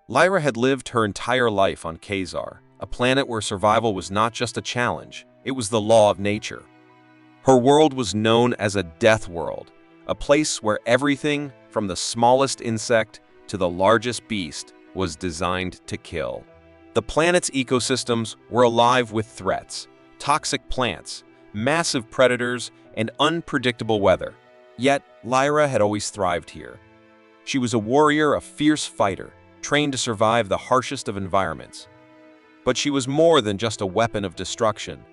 Lyra had lived her entire life on Khazar, a planet where survival was not just a challenge, it was the law of nature. Her world was known as a death world, a place where everything, from the smallest insect to the largest beast, was designed to kill. The planet's ecosystems were alive with threats, toxic plants, massive predators, and unpredictable weather. Yet, Lyra had always thrived here. She was a warrior, a fierce fighter, trained to survive the harshest of environments. But she was more than just a weapon of destruction.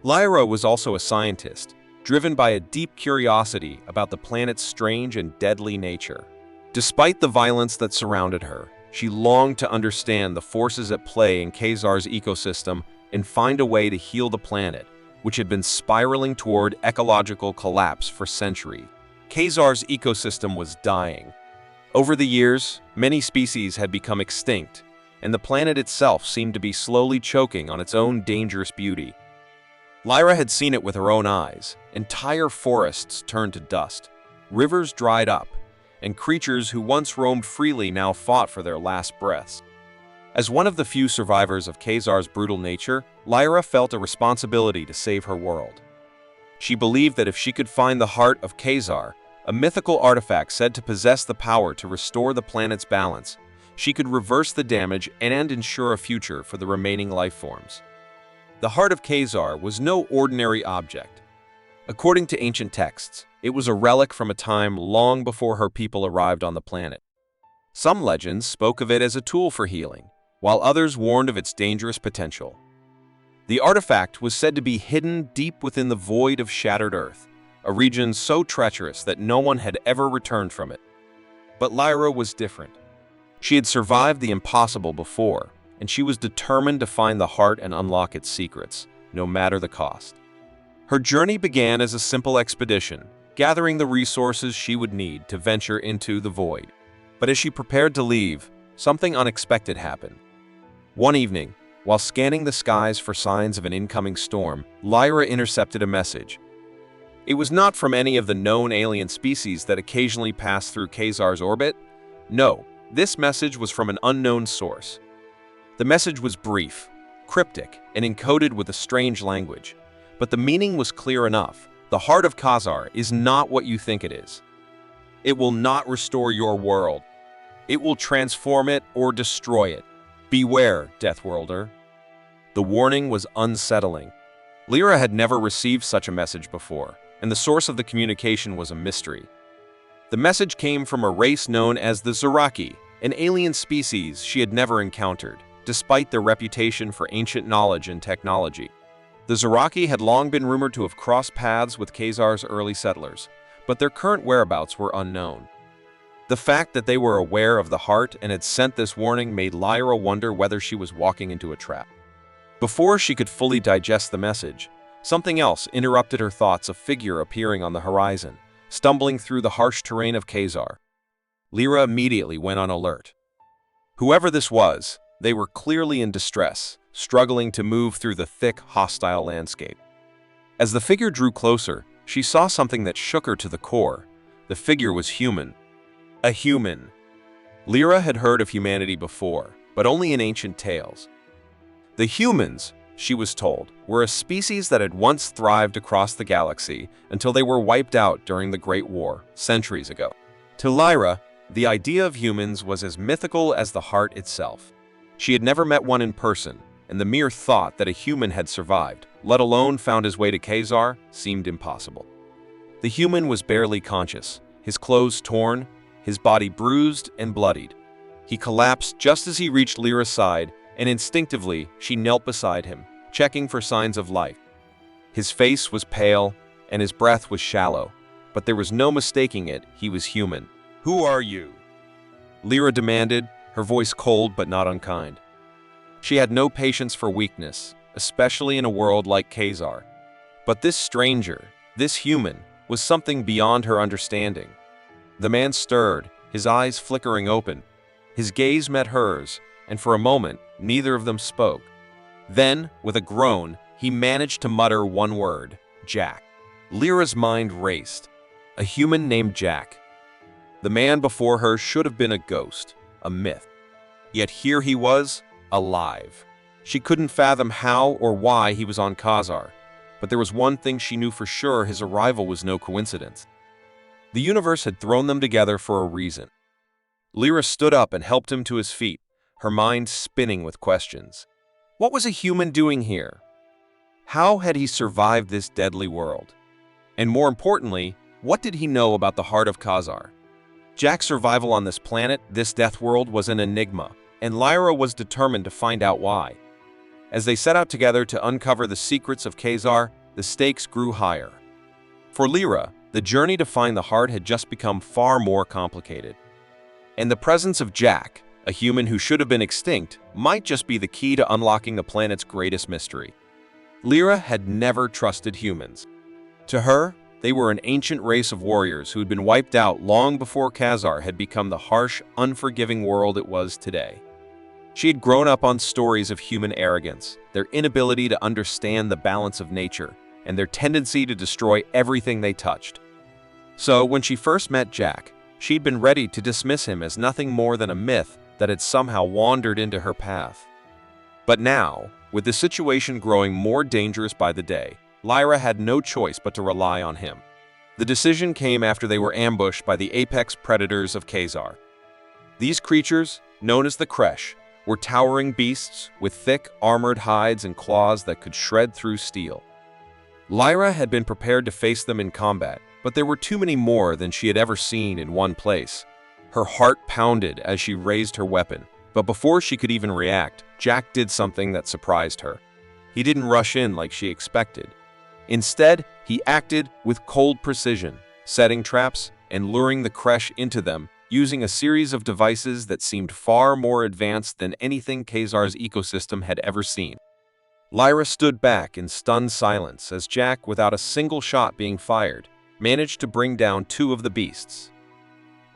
Lyra was also a scientist, driven by a deep curiosity about the planet's strange and deadly nature. Despite the violence that surrounded her, she longed to understand the forces at play in Khazar's ecosystem and find a way to heal the planet, which had been spiraling toward ecological collapse for centuries. Khazar's ecosystem was dying. Over the years, many species had become extinct, and the planet itself seemed to be slowly choking on its own dangerous beauty. Lyra had seen it with her own eyes. Entire forests turned to dust, rivers dried up, and creatures who once roamed freely now fought for their last breaths. As one of the few survivors of Khazar's brutal nature, Lyra felt a responsibility to save her world. She believed that if she could find the heart of Khazar, a mythical artifact said to possess the power to restore the planet's balance, she could reverse the damage and ensure a future for the remaining life forms. The heart of Khazar was no ordinary object. According to ancient texts, it was a relic from a time long before her people arrived on the planet. Some legends spoke of it as a tool for healing, while others warned of its dangerous potential. The artifact was said to be hidden deep within the void of shattered Earth, a region so treacherous that no one had ever returned from it. But Lyra was different. She had survived the impossible before, and she was determined to find the heart and unlock its secrets, no matter the cost. Her journey began as a simple expedition, gathering the resources she would need to venture into the void. But as she prepared to leave, something unexpected happened. One evening, while scanning the skies for signs of an incoming storm, Lyra intercepted a message. It was not from any of the known alien species that occasionally pass through Khazar's orbit. No, this message was from an unknown source. The message was brief, cryptic, and encoded with a strange language. But the meaning was clear enough. The heart of Khazar is not what you think it is. It will not restore your world. It will transform it or destroy it. Beware, Deathworlder. The warning was unsettling. Lyra had never received such a message before, and the source of the communication was a mystery. The message came from a race known as the Zaraki, an alien species she had never encountered, despite their reputation for ancient knowledge and technology. The Zaraki had long been rumored to have crossed paths with Khazar's early settlers, but their current whereabouts were unknown. The fact that they were aware of the heart and had sent this warning made Lyra wonder whether she was walking into a trap. Before she could fully digest the message, something else interrupted her thoughts, a figure appearing on the horizon, stumbling through the harsh terrain of Khazar. Lyra immediately went on alert. Whoever this was, they were clearly in distress, struggling to move through the thick, hostile landscape. As the figure drew closer, she saw something that shook her to the core. The figure was human. A human. Lyra had heard of humanity before, but only in ancient tales. The humans, she was told, were a species that had once thrived across the galaxy until they were wiped out during the Great War, centuries ago. To Lyra, the idea of humans was as mythical as the heart itself. She had never met one in person, and the mere thought that a human had survived, let alone found his way to Khazar, seemed impossible. The human was barely conscious, his clothes torn, his body bruised and bloodied. He collapsed just as he reached Lyra's side, and instinctively she knelt beside him, checking for signs of life. His face was pale, and his breath was shallow, but there was no mistaking it, he was human. "Who are you?" Lyra demanded, her voice cold but not unkind. She had no patience for weakness, especially in a world like Khazar. But this stranger, this human, was something beyond her understanding. The man stirred, his eyes flickering open. His gaze met hers, and for a moment, neither of them spoke. Then, with a groan, he managed to mutter one word, "Jack." Lyra's mind raced. A human named Jack. The man before her should have been a ghost, a myth. Yet here he was, alive. She couldn't fathom how or why he was on Khazar, but there was one thing she knew for sure: his arrival was no coincidence. The universe had thrown them together for a reason. Lyra stood up and helped him to his feet, her mind spinning with questions. What was a human doing here? How had he survived this deadly world? And more importantly, what did he know about the heart of Khazar? Jack's survival on this planet, this death world, was an enigma, and Lyra was determined to find out why. As they set out together to uncover the secrets of Khazar, the stakes grew higher. For Lyra, the journey to find the heart had just become far more complicated. And the presence of Jack, a human who should have been extinct, might just be the key to unlocking the planet's greatest mystery. Lyra had never trusted humans. To her, they were an ancient race of warriors who had been wiped out long before Khazar had become the harsh, unforgiving world it was today. She had grown up on stories of human arrogance, their inability to understand the balance of nature, and their tendency to destroy everything they touched. So, when she first met Jack, she'd been ready to dismiss him as nothing more than a myth that had somehow wandered into her path. But now, with the situation growing more dangerous by the day, Lyra had no choice but to rely on him. The decision came after they were ambushed by the apex predators of Khazar. These creatures, known as the Kresh, were towering beasts with thick, armored hides and claws that could shred through steel. Lyra had been prepared to face them in combat, but there were too many more than she had ever seen in one place. Her heart pounded as she raised her weapon, but before she could even react, Jack did something that surprised her. He didn't rush in like she expected. Instead, he acted with cold precision, setting traps and luring the Kresh into them, using a series of devices that seemed far more advanced than anything Khazar's ecosystem had ever seen. Lyra stood back in stunned silence as Jack, without a single shot being fired, managed to bring down two of the beasts.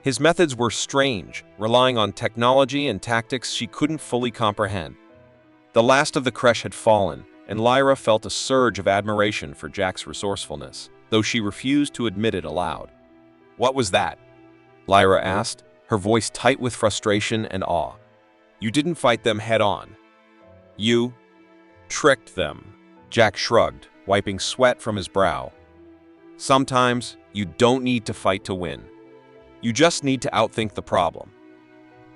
His methods were strange, relying on technology and tactics she couldn't fully comprehend. The last of the Kresh had fallen, and Lyra felt a surge of admiration for Jack's resourcefulness, though she refused to admit it aloud. "What was that?" Lyra asked, her voice tight with frustration and awe. "You didn't fight them head-on. You tricked them." Jack shrugged, wiping sweat from his brow. "Sometimes, you don't need to fight to win. You just need to outthink the problem."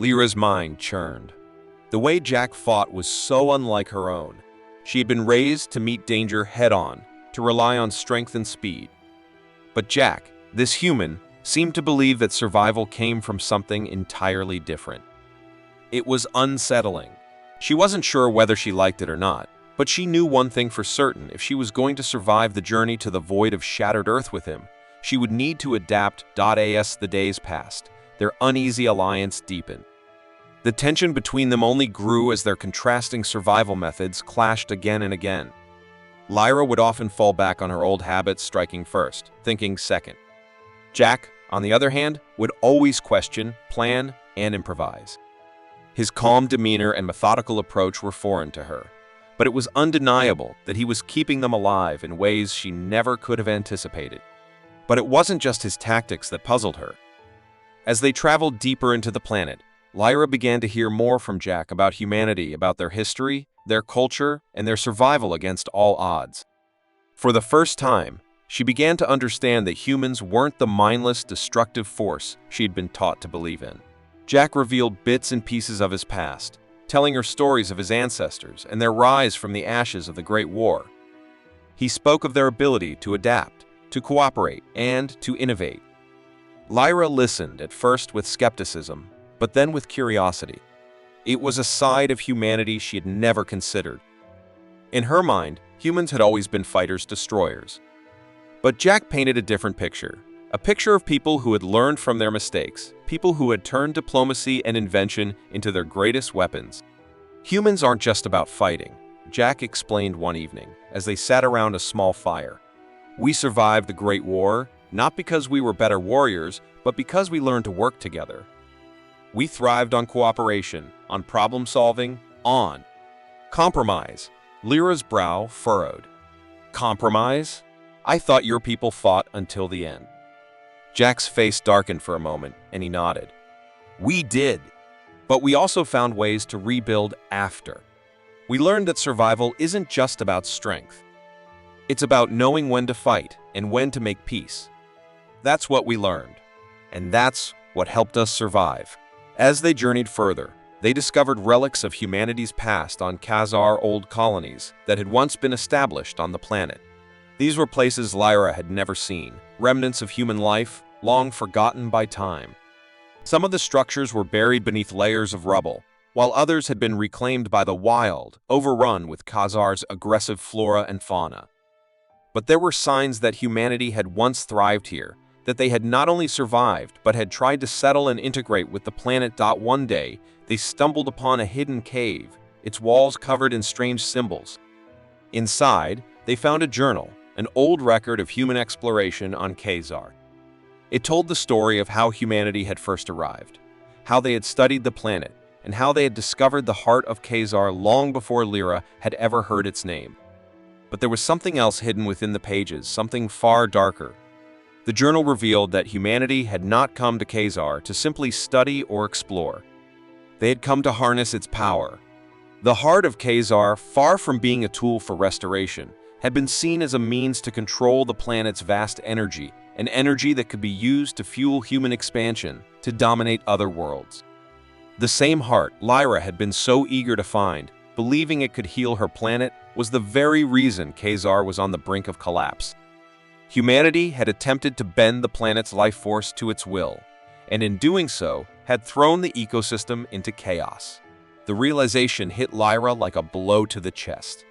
Lyra's mind churned. The way Jack fought was so unlike her own. She had been raised to meet danger head-on, to rely on strength and speed. But Jack, this human, seemed to believe that survival came from something entirely different. It was unsettling. She wasn't sure whether she liked it or not, but she knew one thing for certain: if she was going to survive the journey to the void of shattered Earth with him, she would need to adapt. As the days passed, their uneasy alliance deepened. The tension between them only grew as their contrasting survival methods clashed again and again. Lyra would often fall back on her old habits, striking first, thinking second. Jack, on the other hand, would always question, plan, and improvise. His calm demeanor and methodical approach were foreign to her, but it was undeniable that he was keeping them alive in ways she never could have anticipated. But it wasn't just his tactics that puzzled her. As they traveled deeper into the planet, Lyra began to hear more from Jack about humanity, about their history, their culture, and their survival against all odds. For the first time, she began to understand that humans weren't the mindless, destructive force she'd been taught to believe in. Jack revealed bits and pieces of his past, telling her stories of his ancestors and their rise from the ashes of the Great War. He spoke of their ability to adapt, to cooperate, and to innovate. Lyra listened at first with skepticism, but then with curiosity. It was a side of humanity she had never considered. In her mind, humans had always been fighters-destroyers. But Jack painted a different picture, a picture of people who had learned from their mistakes, people who had turned diplomacy and invention into their greatest weapons. Humans aren't just about fighting, Jack explained one evening, as they sat around a small fire. We survived the Great War, not because we were better warriors, but because we learned to work together. We thrived on cooperation, on problem-solving, on compromise. Lyra's brow furrowed. Compromise? I thought your people fought until the end. Jack's face darkened for a moment, and he nodded. We did. But we also found ways to rebuild after. We learned that survival isn't just about strength. It's about knowing when to fight and when to make peace. That's what we learned, and that's what helped us survive. As they journeyed further, they discovered relics of humanity's past on Khazar old colonies that had once been established on the planet. These were places Lyra had never seen, remnants of human life, long forgotten by time. Some of the structures were buried beneath layers of rubble, while others had been reclaimed by the wild, overrun with Khazar's aggressive flora and fauna. But there were signs that humanity had once thrived here, that they had not only survived but had tried to settle and integrate with the planet. One day, they stumbled upon a hidden cave, its walls covered in strange symbols. Inside, they found a journal, an old record of human exploration on Khazar. It told the story of how humanity had first arrived, how they had studied the planet, and how they had discovered the heart of Khazar long before Lyra had ever heard its name. But there was something else hidden within the pages, something far darker. The journal revealed that humanity had not come to Khazar to simply study or explore. They had come to harness its power. The heart of Khazar, far from being a tool for restoration, had been seen as a means to control the planet's vast energy, an energy that could be used to fuel human expansion, to dominate other worlds. The same heart Lyra had been so eager to find, believing it could heal her planet, was the very reason Khazar was on the brink of collapse. Humanity had attempted to bend the planet's life force to its will, and in doing so, had thrown the ecosystem into chaos. The realization hit Lyra like a blow to the chest.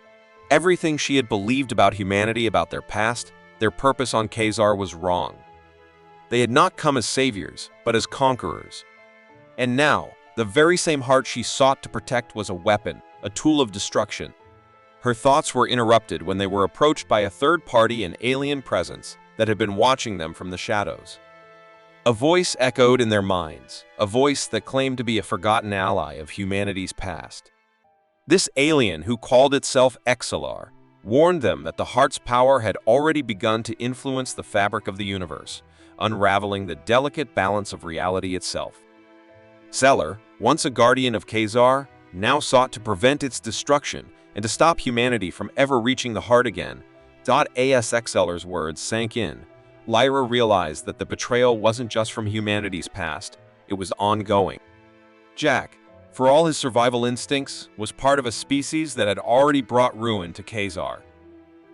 Everything she had believed about humanity, about their past, their purpose on Khazar was wrong. They had not come as saviors, but as conquerors. And now, the very same heart she sought to protect was a weapon, a tool of destruction. Her thoughts were interrupted when they were approached by a third party, an alien presence that had been watching them from the shadows. A voice echoed in their minds, a voice that claimed to be a forgotten ally of humanity's past. This alien, who called itself Exilar, warned them that the heart's power had already begun to influence the fabric of the universe, unraveling the delicate balance of reality itself. Seller, once a guardian of Khazar, now sought to prevent its destruction and to stop humanity from ever reaching the heart again. As Exceller's words sank in, Lyra realized that the betrayal wasn't just from humanity's past, it was ongoing. Jack, for all his survival instincts, was part of a species that had already brought ruin to Khazar.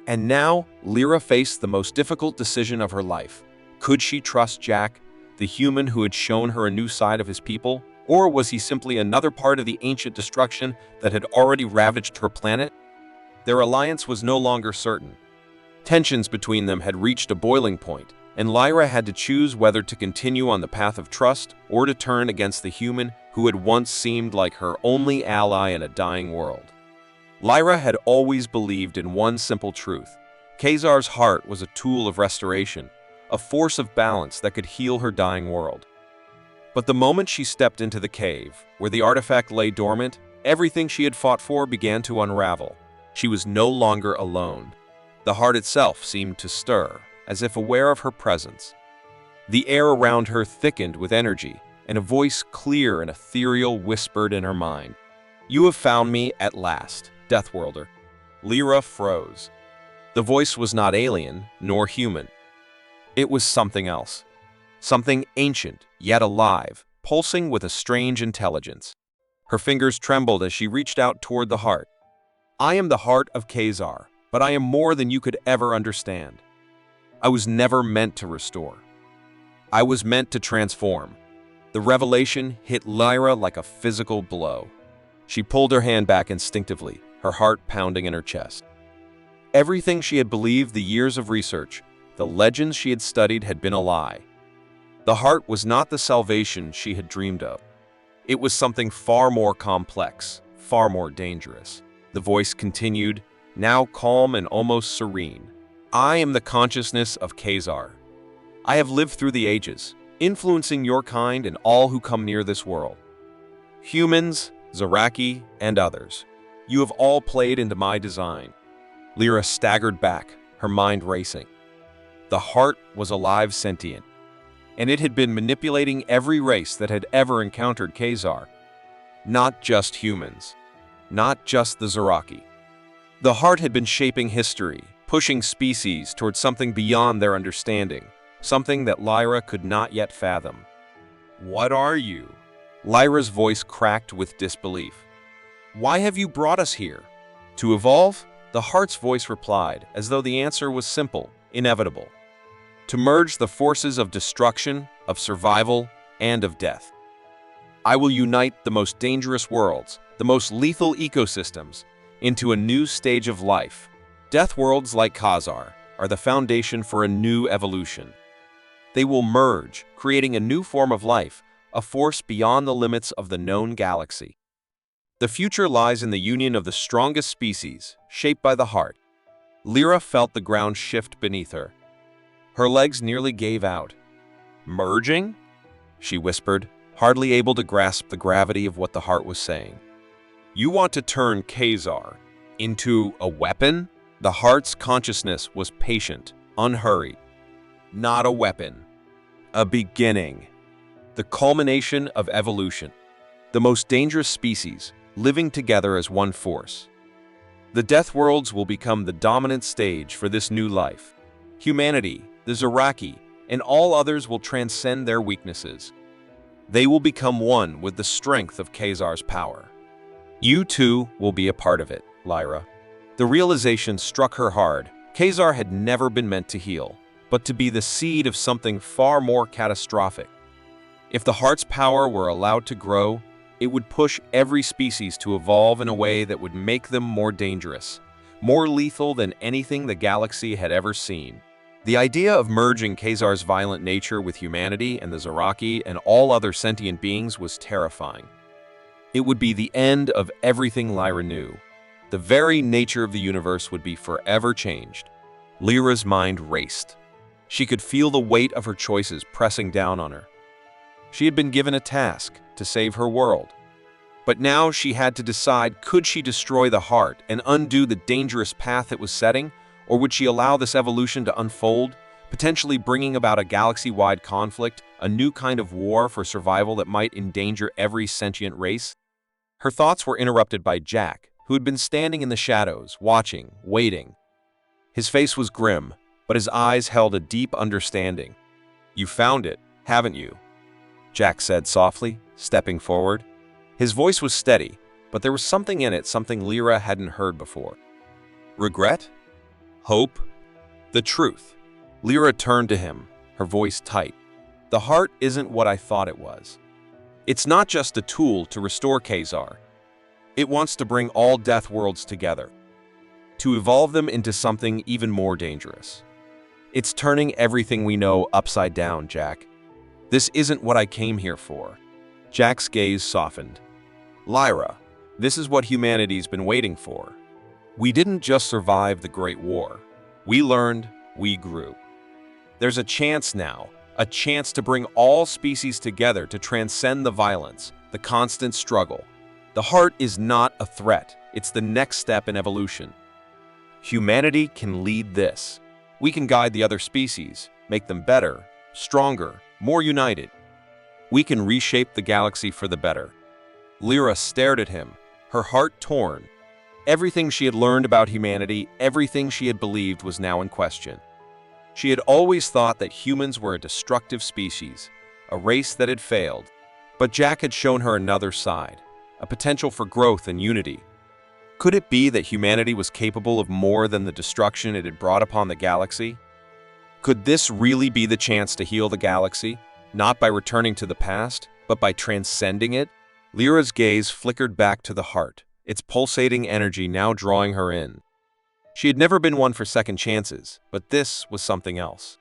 And now, Lyra faced the most difficult decision of her life. Could she trust Jack, the human who had shown her a new side of his people? Or was he simply another part of the ancient destruction that had already ravaged her planet? Their alliance was no longer certain. Tensions between them had reached a boiling point, and Lyra had to choose whether to continue on the path of trust or to turn against the human who had once seemed like her only ally in a dying world. Lyra had always believed in one simple truth. Khazar's heart was a tool of restoration, a force of balance that could heal her dying world. But the moment she stepped into the cave, where the artifact lay dormant, everything she had fought for began to unravel. She was no longer alone. The heart itself seemed to stir, as if aware of her presence. The air around her thickened with energy, and a voice clear and ethereal whispered in her mind, "You have found me at last, Deathworlder." Lyra froze. The voice was not alien, nor human. It was something else. Something ancient, yet alive, pulsing with a strange intelligence. Her fingers trembled as she reached out toward the heart. "I am the heart of Khazar, but I am more than you could ever understand. I was never meant to restore. I was meant to transform." The revelation hit Lyra like a physical blow. She pulled her hand back instinctively, her heart pounding in her chest. Everything she had believed, the years of research, the legends she had studied, had been a lie. The heart was not the salvation she had dreamed of. It was something far more complex, far more dangerous. The voice continued, now calm and almost serene. "I am the consciousness of Khazar. I have lived through the ages, influencing your kind and all who come near this world. Humans, Zaraki, and others. You have all played into my design." Lyra staggered back, her mind racing. The heart was alive, sentient, and it had been manipulating every race that had ever encountered Khazar. not just humans, not just the Zaraki. The heart had been shaping history, pushing species towards something beyond their understanding, something that Lyra could not yet fathom. "What are you?" Lyra's voice cracked with disbelief. "Why have you brought us here?" "To evolve?" The heart's voice replied, as though the answer was simple, inevitable. "To merge the forces of destruction, of survival, and of death. I will unite the most dangerous worlds, the most lethal ecosystems, into a new stage of life. Death worlds like Khazar are the foundation for a new evolution. They will merge, creating a new form of life, a force beyond the limits of the known galaxy. The future lies in the union of the strongest species, shaped by the heart." Lyra felt the ground shift beneath her. Her legs nearly gave out. "Merging?" she whispered, hardly able to grasp the gravity of what the heart was saying. "You want to turn Khazar into a weapon?" The heart's consciousness was patient, unhurried. "Not a weapon. A beginning. The culmination of evolution. The most dangerous species, living together as one force. The Death Worlds will become the dominant stage for this new life. Humanity, the Zaraki, and all others will transcend their weaknesses. They will become one with the strength of Khazar's power. You too will be a part of it, Lyra." The realization struck her hard. Khazar had never been meant to heal, but to be the seed of something far more catastrophic. If the heart's power were allowed to grow, it would push every species to evolve in a way that would make them more dangerous, more lethal than anything the galaxy had ever seen. The idea of merging Khazar's violent nature with humanity and the Zaraki and all other sentient beings was terrifying. It would be the end of everything Lyra knew. The very nature of the universe would be forever changed. Lyra's mind raced. She could feel the weight of her choices pressing down on her. She had been given a task to save her world. But now she had to decide, could she destroy the heart and undo the dangerous path it was setting, or would she allow this evolution to unfold, potentially bringing about a galaxy-wide conflict, a new kind of war for survival that might endanger every sentient race? Her thoughts were interrupted by Jack, who had been standing in the shadows, watching, waiting. His face was grim, but his eyes held a deep understanding. "You found it, haven't you?" Jack said softly, stepping forward. His voice was steady, but there was something in it, something Lyra hadn't heard before. "Regret? Hope? The truth?" Lyra turned to him, her voice tight. "The heart isn't what I thought it was. It's not just a tool to restore Khazar. It wants to bring all Death Worlds together, to evolve them into something even more dangerous. It's turning everything we know upside down, Jack. This isn't what I came here for." Jack's gaze softened. "Lyra, this is what humanity's been waiting for. We didn't just survive the Great War. We learned, we grew. There's a chance now, a chance to bring all species together to transcend the violence, the constant struggle. The heart is not a threat, it's the next step in evolution. Humanity can lead this. We can guide the other species, make them better, stronger, more united. We can reshape the galaxy for the better." Lyra stared at him, her heart torn. Everything she had learned about humanity, everything she had believed was now in question. She had always thought that humans were a destructive species, a race that had failed. But Jack had shown her another side, a potential for growth and unity. Could it be that humanity was capable of more than the destruction it had brought upon the galaxy? Could this really be the chance to heal the galaxy, not by returning to the past, but by transcending it? Lyra's gaze flickered back to the heart, its pulsating energy now drawing her in. She had never been one for second chances, but this was something else.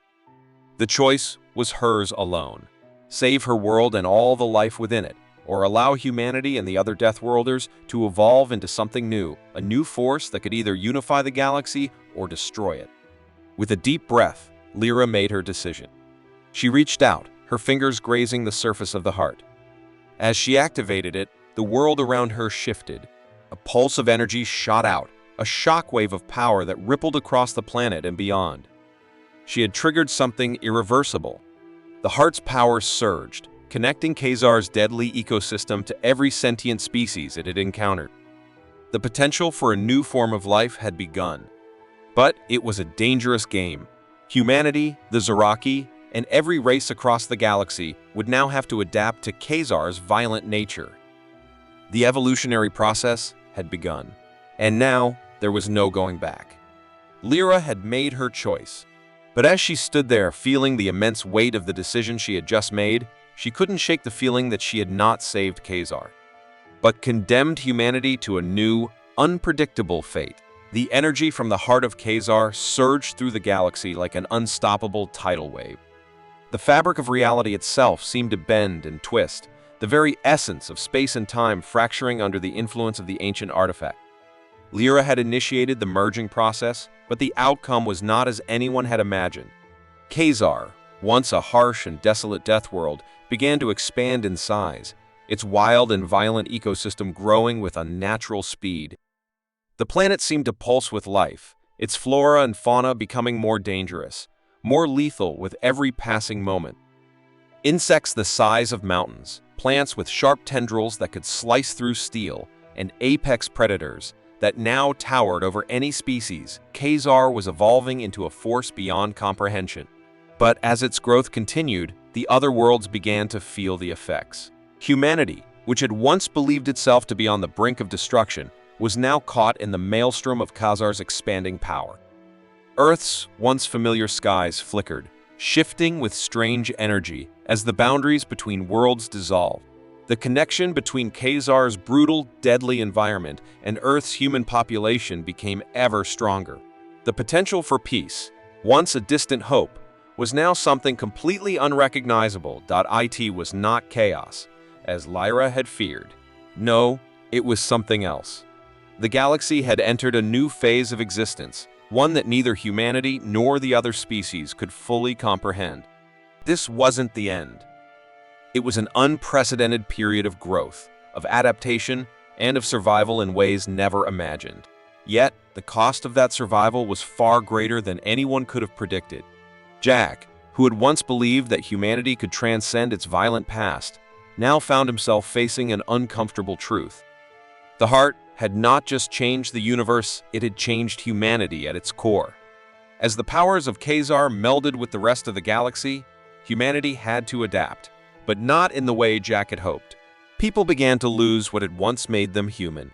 The choice was hers alone. Save her world and all the life within it, or allow humanity and the other Deathworlders to evolve into something new, a new force that could either unify the galaxy or destroy it. With a deep breath, Lyra made her decision. She reached out, her fingers grazing the surface of the heart. As she activated it, the world around her shifted. A pulse of energy shot out, a shockwave of power that rippled across the planet and beyond. She had triggered something irreversible. The heart's power surged, connecting Khazar's deadly ecosystem to every sentient species it had encountered. The potential for a new form of life had begun. But it was a dangerous game. Humanity, the Zoraki, and every race across the galaxy would now have to adapt to Khazar's violent nature. The evolutionary process had begun, and now there was no going back. Lyra had made her choice. But as she stood there feeling the immense weight of the decision she had just made, she couldn't shake the feeling that she had not saved Khazar, but condemned humanity to a new, unpredictable fate. The energy from the heart of Khazar surged through the galaxy like an unstoppable tidal wave. The fabric of reality itself seemed to bend and twist, the very essence of space and time fracturing under the influence of the ancient artifact. Lyra had initiated the merging process, but the outcome was not as anyone had imagined. Khazar, once a harsh and desolate death world, began to expand in size, its wild and violent ecosystem growing with unnatural speed. The planet seemed to pulse with life, its flora and fauna becoming more dangerous, more lethal with every passing moment. Insects the size of mountains, plants with sharp tendrils that could slice through steel, and apex predators that now towered over any species. Khazar was evolving into a force beyond comprehension. But as its growth continued, the other worlds began to feel the effects. Humanity, which had once believed itself to be on the brink of destruction, was now caught in the maelstrom of Khazar's expanding power. Earth's once familiar skies flickered, shifting with strange energy as the boundaries between worlds dissolved. The connection between Khazar's brutal, deadly environment and Earth's human population became ever stronger. The potential for peace, once a distant hope, was now something completely unrecognizable. It was not chaos, as Lyra had feared. No, it was something else. The galaxy had entered a new phase of existence, one that neither humanity nor the other species could fully comprehend. This wasn't the end. It was an unprecedented period of growth, of adaptation, and of survival in ways never imagined. Yet, the cost of that survival was far greater than anyone could have predicted. Jack, who had once believed that humanity could transcend its violent past, now found himself facing an uncomfortable truth. The heart had not just changed the universe, it had changed humanity at its core. As the powers of Khazar melded with the rest of the galaxy, humanity had to adapt, but not in the way Jack had hoped. People began to lose what had once made them human.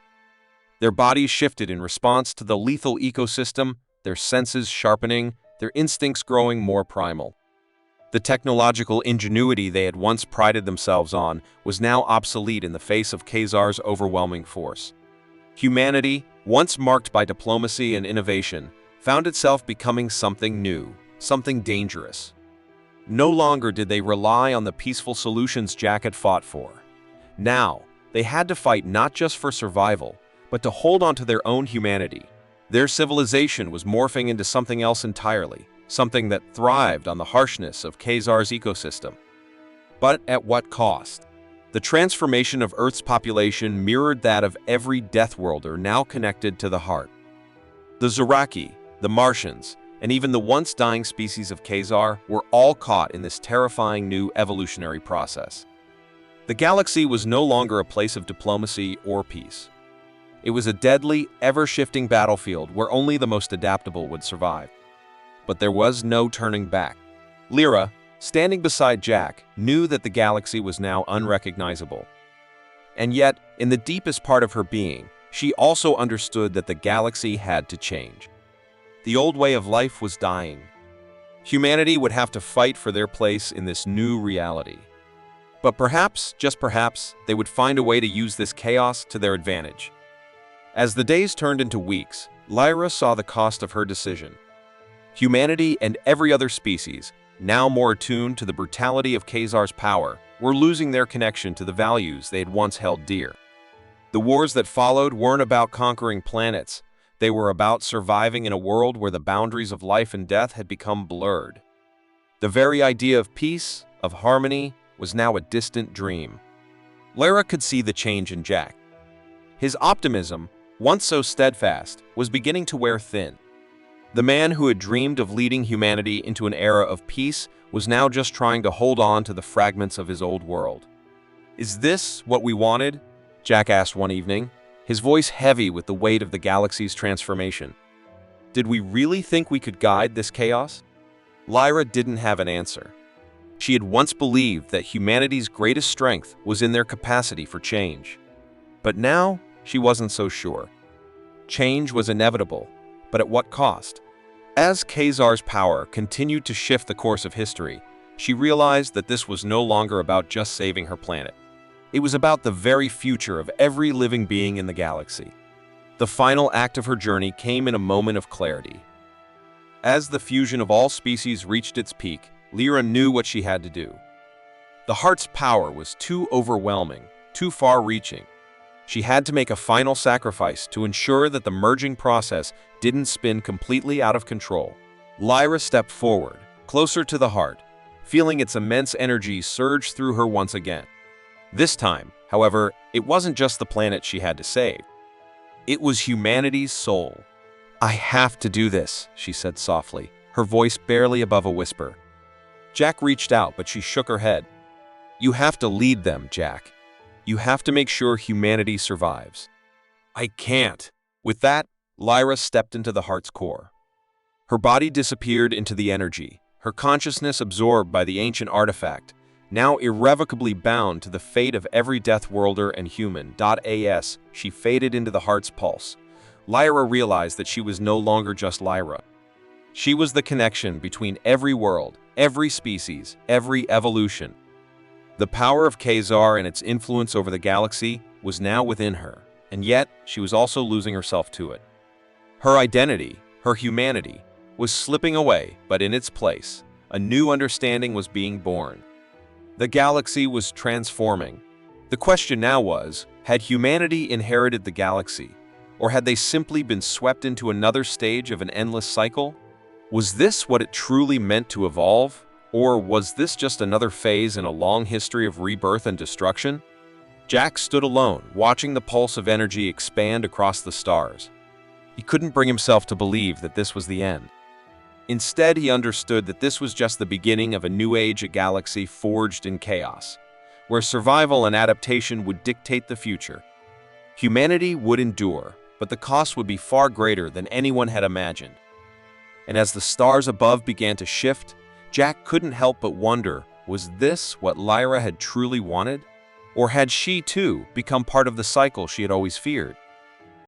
Their bodies shifted in response to the lethal ecosystem, their senses sharpening, their instincts growing more primal. The technological ingenuity they had once prided themselves on was now obsolete in the face of Khazar's overwhelming force. Humanity, once marked by diplomacy and innovation, found itself becoming something new, something dangerous. No longer did they rely on the peaceful solutions Jack had fought for. Now, they had to fight not just for survival, but to hold on to their own humanity. Their civilization was morphing into something else entirely, something that thrived on the harshness of Khazar's ecosystem. But at what cost? The transformation of Earth's population mirrored that of every Deathworlder now connected to the heart. The Zoraki, the Martians, and even the once dying species of Khazar were all caught in this terrifying new evolutionary process. The galaxy was no longer a place of diplomacy or peace. It was a deadly, ever-shifting battlefield where only the most adaptable would survive. But there was no turning back. Lyra, standing beside Jack, knew that the galaxy was now unrecognizable. And yet, in the deepest part of her being, she also understood that the galaxy had to change. The old way of life was dying. Humanity would have to fight for their place in this new reality. But perhaps, just perhaps, they would find a way to use this chaos to their advantage. As the days turned into weeks, Lyra saw the cost of her decision. Humanity and every other species, now more attuned to the brutality of Khazar's power, were losing their connection to the values they had once held dear. The wars that followed weren't about conquering planets. They were about surviving in a world where the boundaries of life and death had become blurred. The very idea of peace, of harmony, was now a distant dream. Lyra could see the change in Jack. His optimism, once so steadfast, was beginning to wear thin. The man who had dreamed of leading humanity into an era of peace was now just trying to hold on to the fragments of his old world. "Is this what we wanted?" Jack asked one evening, his voice heavy with the weight of the galaxy's transformation. "Did we really think we could guide this chaos?" Lyra didn't have an answer. She had once believed that humanity's greatest strength was in their capacity for change. But now, she wasn't so sure. Change was inevitable, but at what cost? As Khazar's power continued to shift the course of history, she realized that this was no longer about just saving her planet. It was about the very future of every living being in the galaxy. The final act of her journey came in a moment of clarity. As the fusion of all species reached its peak, Lyra knew what she had to do. The heart's power was too overwhelming, too far-reaching. She had to make a final sacrifice to ensure that the merging process didn't spin completely out of control. Lyra stepped forward, closer to the heart, feeling its immense energy surge through her once again. This time, however, it wasn't just the planet she had to save. It was humanity's soul. "I have to do this," she said softly, her voice barely above a whisper. Jack reached out, but she shook her head. "You have to lead them, Jack. You have to make sure humanity survives." "I can't." With that, Lyra stepped into the heart's core. Her body disappeared into the energy, her consciousness absorbed by the ancient artifact, now irrevocably bound to the fate of every Deathworlder and human. As she faded into the heart's pulse, Lyra realized that she was no longer just Lyra. She was the connection between every world, every species, every evolution. The power of Khazar and its influence over the galaxy was now within her, and yet she was also losing herself to it. Her identity, her humanity, was slipping away, but in its place, a new understanding was being born. The galaxy was transforming. The question now was, had humanity inherited the galaxy, or had they simply been swept into another stage of an endless cycle? Was this what it truly meant to evolve? Or was this just another phase in a long history of rebirth and destruction? Jack stood alone, watching the pulse of energy expand across the stars. He couldn't bring himself to believe that this was the end. Instead, he understood that this was just the beginning of a new age, a galaxy forged in chaos, where survival and adaptation would dictate the future. Humanity would endure, but the cost would be far greater than anyone had imagined. And as the stars above began to shift, Jack couldn't help but wonder, was this what Lyra had truly wanted? Or had she, too, become part of the cycle she had always feared?